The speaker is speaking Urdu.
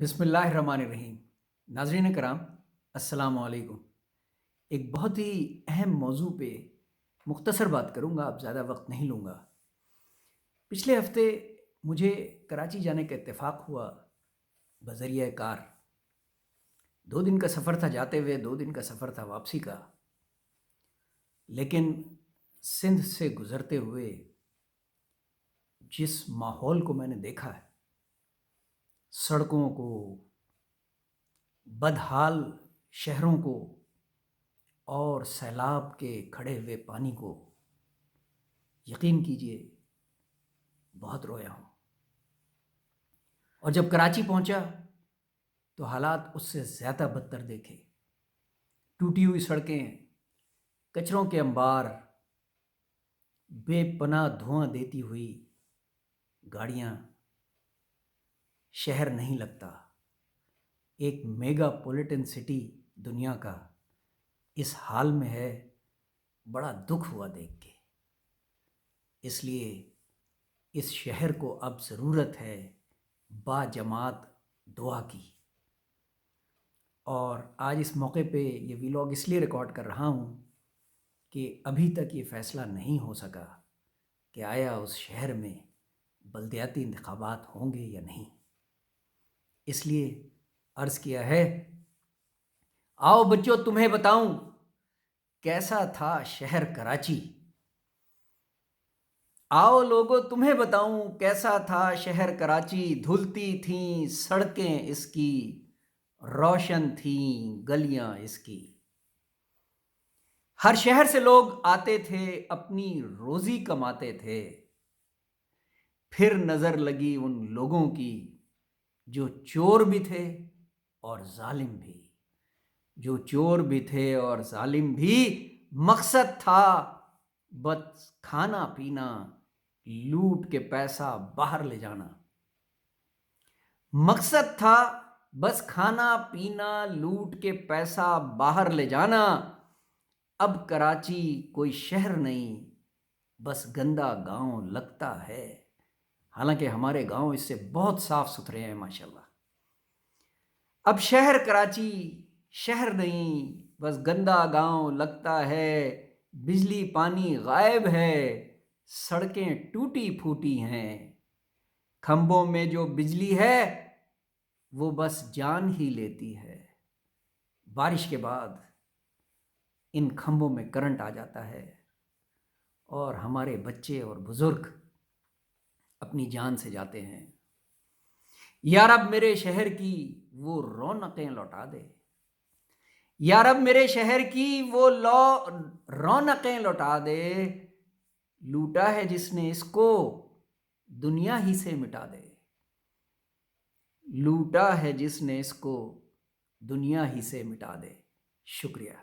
بسم اللہ الرحمن الرحیم۔ ناظرین کرام، السلام علیکم۔ ایک بہت ہی اہم موضوع پہ مختصر بات کروں گا، اب زیادہ وقت نہیں لوں گا۔ پچھلے ہفتے مجھے کراچی جانے کا اتفاق ہوا بذریعہ کار۔ 2 دن کا سفر تھا جاتے ہوئے، 2 دن کا سفر تھا واپسی کا۔ لیکن سندھ سے گزرتے ہوئے جس ماحول کو میں نے دیکھا ہے، سڑکوں کو، بدحال شہروں کو اور سیلاب کے کھڑے ہوئے پانی کو، یقین کیجئے بہت رویا ہوں۔ اور جب کراچی پہنچا تو حالات اس سے زیادہ بدتر دیکھے۔ ٹوٹی ہوئی سڑکیں، کچروں کے انبار، بے پناہ دھواں دیتی ہوئی گاڑیاں۔ شہر نہیں لگتا، ایک میگا پولیٹن سٹی دنیا کا اس حال میں ہے۔ بڑا دکھ ہوا دیکھ کے۔ اس لیے اس شہر کو اب ضرورت ہے با جماعت دعا کی۔ اور آج اس موقع پہ یہ ویلاگ اس لیے ریکارڈ کر رہا ہوں کہ ابھی تک یہ فیصلہ نہیں ہو سکا کہ آیا اس شہر میں بلدیاتی انتخابات ہوں گے یا نہیں۔ اس لیے عرض کیا ہے، آؤ بچوں تمہیں بتاؤں کیسا تھا شہر کراچی۔ آؤ لوگوں تمہیں بتاؤں کیسا تھا شہر کراچی۔ دھلتی تھیں سڑکیں اس کی، روشن تھیں گلیاں اس کی۔ ہر شہر سے لوگ آتے تھے، اپنی روزی کماتے تھے۔ پھر نظر لگی ان لوگوں کی جو چور بھی تھے اور ظالم بھی۔ جو چور بھی تھے اور ظالم بھی۔ مقصد تھا بس کھانا پینا، لوٹ کے پیسہ باہر لے جانا۔ مقصد تھا بس کھانا پینا، لوٹ کے پیسہ باہر لے جانا۔ اب کراچی کوئی شہر نہیں، بس گندا گاؤں لگتا ہے۔ حالانکہ ہمارے گاؤں اس سے بہت صاف ستھرے ہیں ماشاءاللہ۔ اب شہر کراچی شہر نہیں، بس گندا گاؤں لگتا ہے۔ بجلی پانی غائب ہے، سڑکیں ٹوٹی پھوٹی ہیں۔ کھمبوں میں جو بجلی ہے وہ بس جان ہی لیتی ہے۔ بارش کے بعد ان کھمبوں میں کرنٹ آ جاتا ہے اور ہمارے بچے اور بزرگ اپنی جان سے جاتے ہیں۔ یا رب میرے شہر کی وہ رونقیں لوٹا دے۔ یا رب میرے شہر کی وہ رونقیں لوٹا دے۔ لوٹا ہے جس نے اس کو، دنیا ہی سے مٹا دے۔ لوٹا ہے جس نے اس کو، دنیا ہی سے مٹا دے۔ شکریہ۔